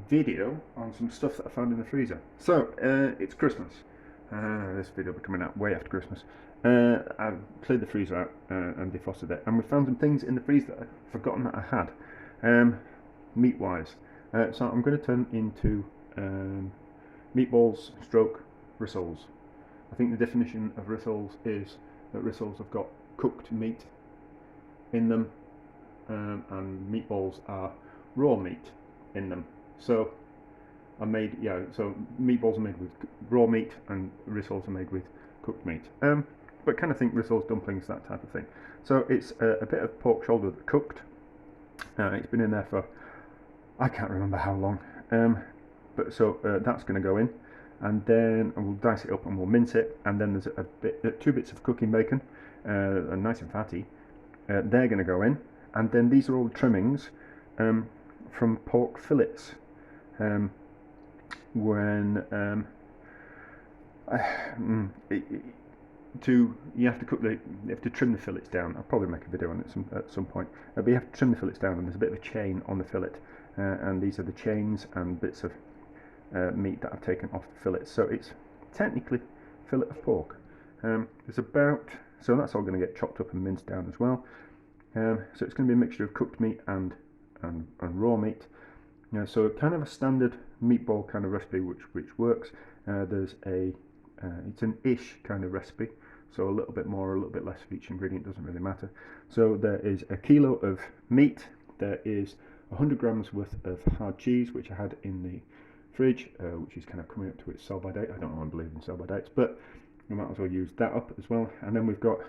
video on some stuff that I found in the freezer. So, it's Christmas. This video will be coming out way after Christmas. I cleared the freezer out and defrosted it, and we found some things in the freezer that I'd forgotten that I had, meat-wise. So I'm going to turn into meatballs stroke rissoles. I think the definition of rissoles is that rissoles have got cooked meat in them, and meatballs are raw meat in them. So so meatballs are made with raw meat and rissoles are made with cooked meat. But kind of think rissoles, dumplings, that type of thing. So it's a bit of pork shoulder that cooked. It's been in there for I can't remember how long. But that's going to go in, and then we'll dice it up and we'll mince it. And then there's two bits of cooking bacon, nice and fatty. They're going to go in, and then these are all the trimmings from pork fillets. You have to trim the fillets down. I'll probably make a video on it at some point. But you have to trim the fillets down, and there's a bit of a chain on the fillet, and these are the chains and bits of meat that I've taken off the fillets. So it's technically fillet of pork. So that's all going to get chopped up and minced down as well. So it's going to be a mixture of cooked meat and raw meat. So kind of a standard meatball kind of recipe which works. It's an ish kind of recipe, so a little bit more or a little bit less of each ingredient, doesn't really matter. So there is a kilo of meat, there is 100 grams worth of hard cheese which I had in the fridge, which is kind of coming up to its sell by date. I don't know, I believe in sell by dates, but we might as well use that up as well. And then we've got,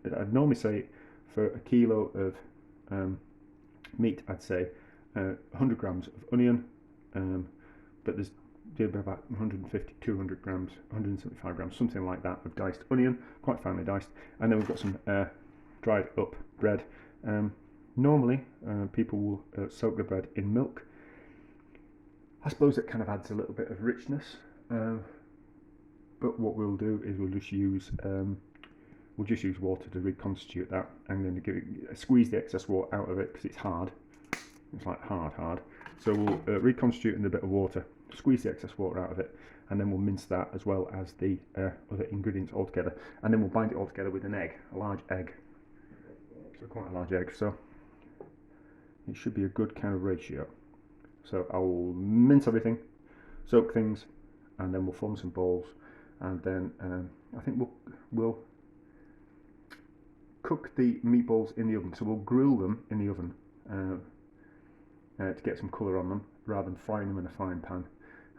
I'd normally say for a kilo of meat, I'd say 100 grams of onion, but there's about 150, 200 grams, 175 grams, something like that of diced onion, quite finely diced. And then we've got some dried up bread. Normally people will soak the bread in milk. I suppose it kind of adds a little bit of richness, but what we'll do is we'll just use water to reconstitute that, and then squeeze the excess water out of it because it's hard. It's like hard. So we'll reconstitute in a bit of water, squeeze the excess water out of it, and then we'll mince that as well as the other ingredients all together, and then we'll bind it all together with an egg, a large egg. So quite a large egg. So it should be a good kind of ratio. So I will mince everything, soak things, and then we'll form some balls, and then I think we'll cook the meatballs in the oven. So we'll grill them in the oven to get some colour on them, rather than frying them in a frying pan.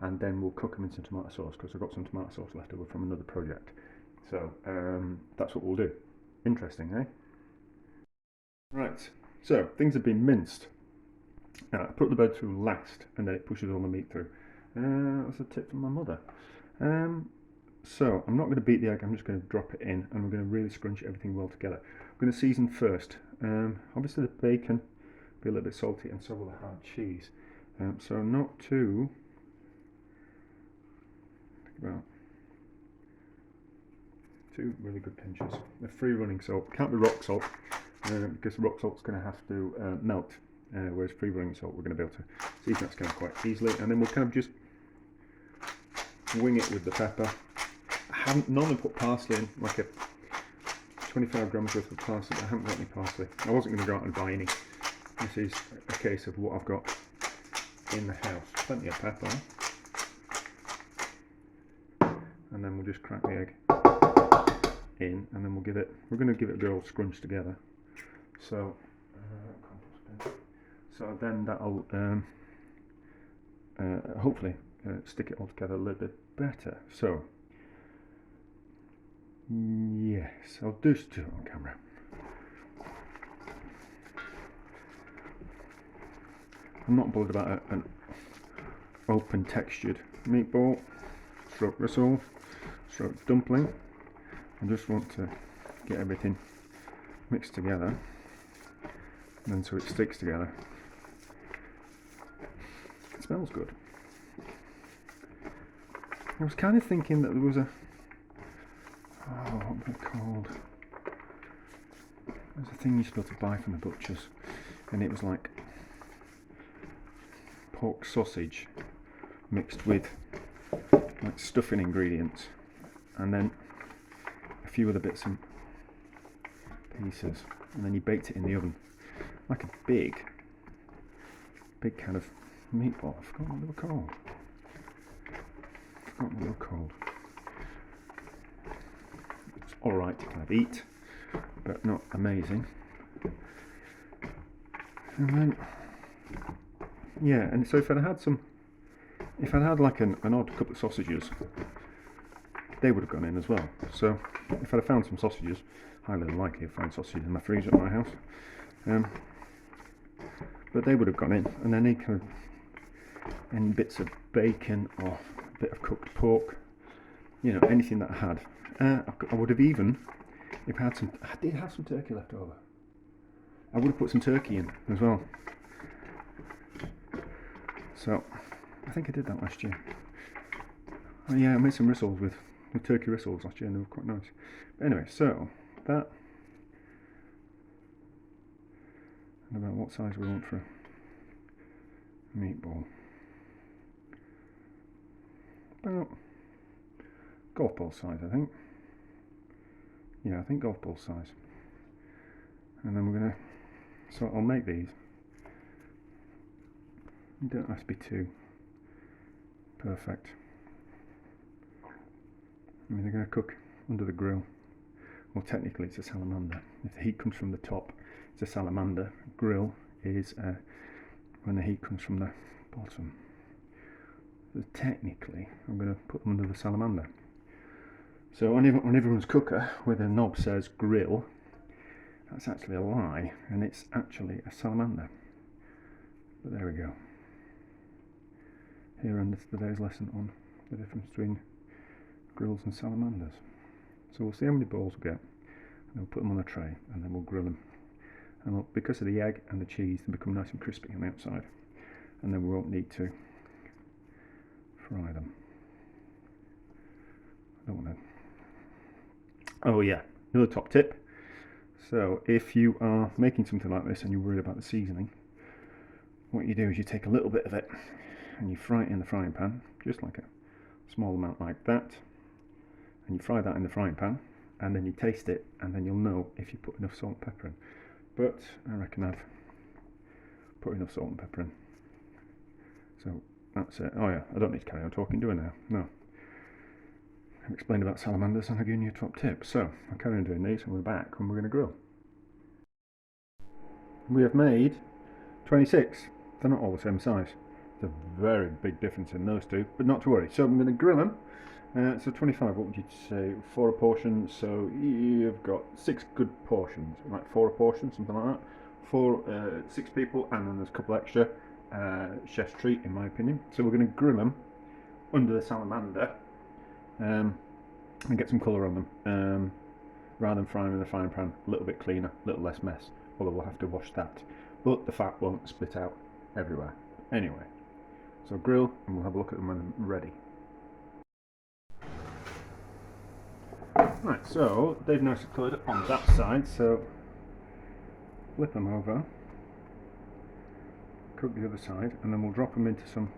And then we'll cook them in some tomato sauce, because I've got some tomato sauce left over from another project. So that's what we'll do. Interesting, eh? Right, so things have been minced. I put the bread through last, and then it pushes all the meat through. That's a tip from my mother. So I'm not going to beat the egg, I'm just going to drop it in, and we're going to really scrunch everything well together. I'm going to season first. Obviously the bacon will be a little bit salty, and so will the hard cheese. So not too, about 2 really good pinches. The free running salt, can't be rock salt, because rock salt's going to have to melt, whereas free running salt we're going to be able to season that kind of quite easily. And then we'll kind of just wing it with the pepper. I haven't normally put parsley in, like a 25 grams worth of parsley, but I haven't got any parsley. I wasn't going to go out and buy any. This is a case of what I've got in the house. Plenty of pepper. And then we'll just crack the egg in, and then we're going to give it a good old scrunch together. So then that'll hopefully stick it all together a little bit better. So yes, I'll just do it on camera. I'm not bothered about an open textured meatball, stroke rissole, stroke dumpling. I just want to get everything mixed together, and then so it sticks together. It smells good. I was kind of thinking that there was what was it called? There's a thing you used to be able to buy from the butchers, and it was like pork sausage mixed with like stuffing ingredients, and then a few other bits and pieces, and then you baked it in the oven like a big kind of meatball. I forgot what they were called. It's alright to kind of eat, but not amazing. And then, yeah, and so if I'd had like an odd couple of sausages, they would have gone in as well. So if I'd have found some sausages, highly unlikely to find sausages in my freezer at my house, but they would have gone in, and then any bits of bacon or a bit of cooked pork, you know, anything that I had. I would have even, if I did have some turkey left over, I would have put some turkey in as well. So I think I did that last year. Oh yeah, I made some rissoles with turkey rissoles last year, and they were quite nice. But anyway, so that, and about what size we want for a meatball. About golf ball size, I think. Yeah, I think golf ball size. And then we're gonna, so I'll make these. You don't have to be too perfect. I mean, they're going to cook under the grill. Well, technically it's a salamander. If the heat comes from the top, it's a salamander. Grill is when the heat comes from the bottom. So technically, I'm going to put them under the salamander. So on everyone's cooker, where the knob says grill, that's actually a lie, and it's actually a salamander. But there we go. Here ends today's lesson on the difference between grills and salamanders. So we'll see how many balls we get, and we'll put them on a tray, and then we'll grill them. And because of the egg and the cheese, they become nice and crispy on the outside, and then we won't need to fry them. I don't want to. Oh yeah, another top tip. So if you are making something like this and you're worried about the seasoning, what you do is you take a little bit of it and you fry it in the frying pan, just like a small amount like that, and you fry that in the frying pan, and then you taste it, and then you'll know if you put enough salt and pepper in. But I reckon I've put enough salt and pepper in. So that's it. Oh yeah, I don't need to carry on talking, do I now? No. I've explained about salamanders and I've given you a top tip. So I'll carry on doing these, and we're back when we're going to grill. We have made 26. They're not all the same size. There's a very big difference in those two, but not to worry. So I'm going to grill them. So 25, what would you say? 4 a portion, so you've got 6 good portions, like 4 a portion, something like that. For 6 people, and then there's a couple extra. Chef's treat, in my opinion. So we're going to grill them under the salamander and get some colour on them. Rather than frying them in the frying pan, a little bit cleaner, a little less mess, although we'll have to wash that. But the fat won't split out everywhere. Anyway, so grill, and we'll have a look at them when they're ready. Right, so they've nicely coloured on that side, so flip them over, cook the other side, and then we'll drop them into some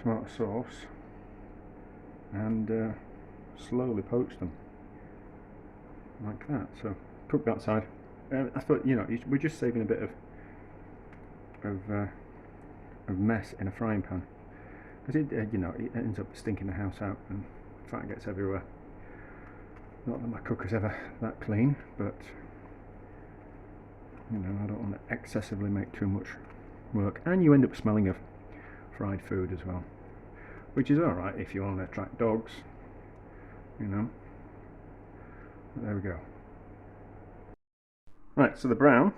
tomato sauce and slowly poach them like that. So cook that side. I thought, you know, we're just saving a bit of mess in a frying pan, because it, you know, it ends up stinking the house out and fat gets everywhere. Not that my cooker's ever that clean, but you know, I don't want to excessively make too much work, and you end up smelling of fried food as well, which is alright if you want to attract dogs, you know. But there we go. Right, so the brown,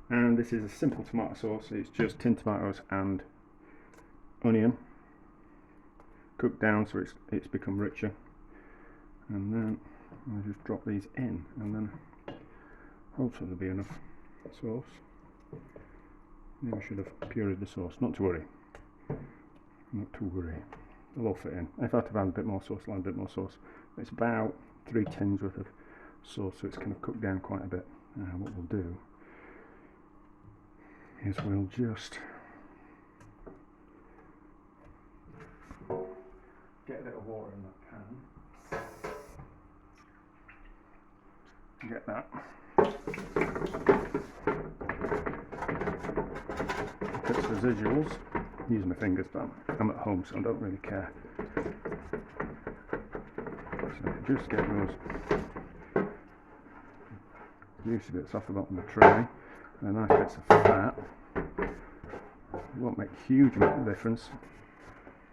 and this is a simple tomato sauce. It's just tinned tomatoes and onion cooked down so it's become richer, and then I'll just drop these in, and then hopefully there'll be enough sauce. Maybe I should have pureed the sauce. Not to worry. Not to worry. They'll all fit in. If I have to add a bit more sauce, I'll add a bit more sauce. It's about 3 tins worth of sauce, so it's kind of cooked down quite a bit. What we'll do is we'll just get a bit of water in that pan. Get that. Look at residuals. Use my fingers, but I'm at home, so I don't really care. So just get those juicy bits off the bottom of the tray, and nice bits of fat. It won't make a huge amount of difference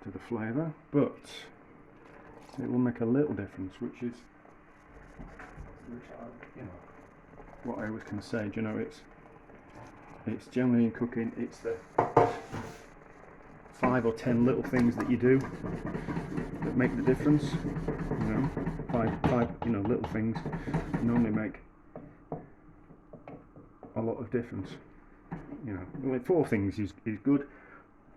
to the flavour, but it will make a little difference, which is what I always can say. Do you know, it's generally in cooking, it's the 5 or 10 little things that you do that make the difference. You know, five little things normally make a lot of difference. You know, like 4 things is good,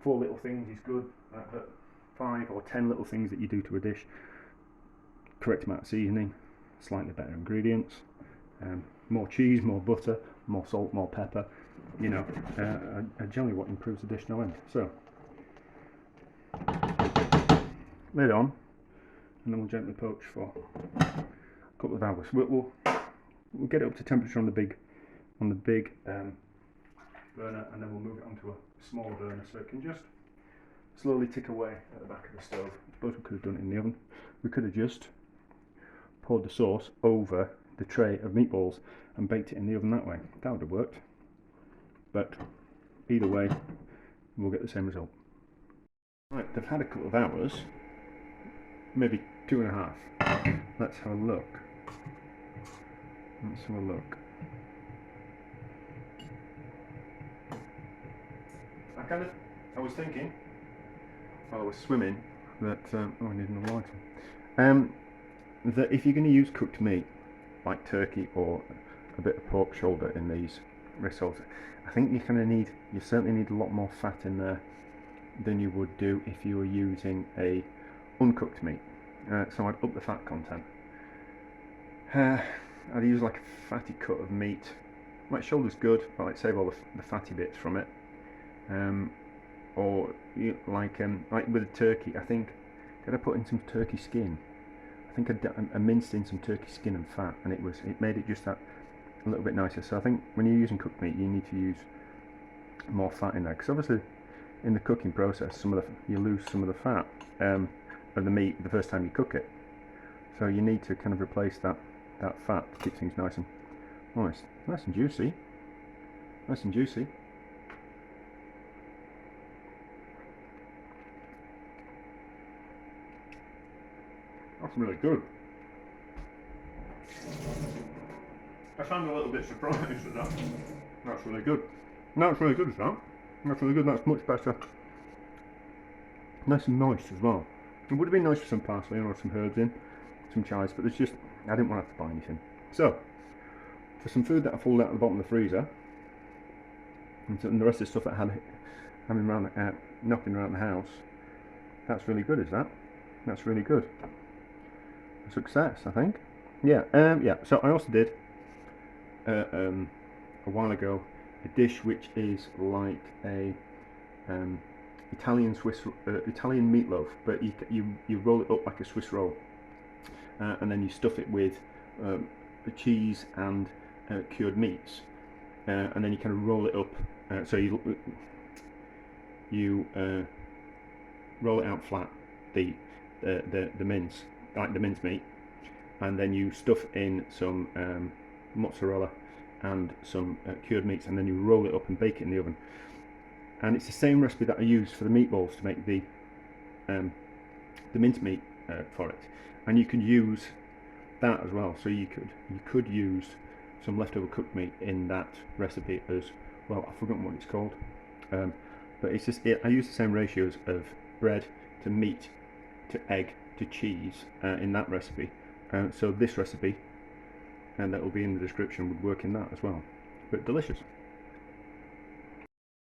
4 little things is good, but 5 or 10 little things that you do to a dish, correct amount of seasoning, slightly better ingredients, more cheese, more butter, more salt, more pepper, you know, are generally what improves the dish no end. So, lid on, and then we'll gently poach for a couple of hours. We'll get it up to temperature on the big burner, and then we'll move it onto a smaller burner so it can just slowly tick away at the back of the stove. I suppose we could have done it in the oven. We could have just poured the sauce over the tray of meatballs and baked it in the oven that way. That would have worked. But either way, we'll get the same result. Right, they've had a couple of hours, maybe 2.5. Let's have a look. Let's have a look. I was thinking, while I was swimming, that I need another item. That if you're going to use cooked meat, like turkey or a bit of pork shoulder in these rissoles, I think you certainly need a lot more fat in there than you would do if you were using a uncooked meat. So I'd up the fat content. I'd use like a fatty cut of meat. Like shoulder's good, but I'd save all the fatty bits from it. Or like with a turkey, I think, did I put in some turkey skin? I think I minced in some turkey skin and fat, and it made it just that a little bit nicer. So I think when you're using cooked meat, you need to use more fat in there, because obviously in the cooking process, you lose some of the fat of the meat the first time you cook it. So you need to kind of replace that fat to keep things nice and moist, nice and juicy, nice and juicy. That's really good. I sound a little bit surprised at that. That's really good. That's really good, that. That's really good. That's much better. Nice and moist as well. It would have been nice with some parsley or some herbs in, some chives, but I didn't want to have to buy anything. So, for some food that I pulled out of the bottom of the freezer, and the rest of the stuff that I had knocking around the house, that's really good, is that? That's really good. Success, I think. Yeah, yeah. So I also did a while ago a dish which is like a Italian meatloaf, but you roll it up like a Swiss roll, and then you stuff it with cheese and cured meats, and then you kind of roll it up. So you roll it out flat, the mince, like the mince meat, and then you stuff in some mozzarella and some cured meats, and then you roll it up and bake it in the oven. And it's the same recipe that I used for the meatballs to make the mince meat for it, and you could use that as well. So you could use some leftover cooked meat in that recipe as well. I've forgotten what it's called, but it's just I use the same ratios of bread to meat to egg to cheese in that recipe. So this recipe, and that will be in the description, would work in that as well. But delicious.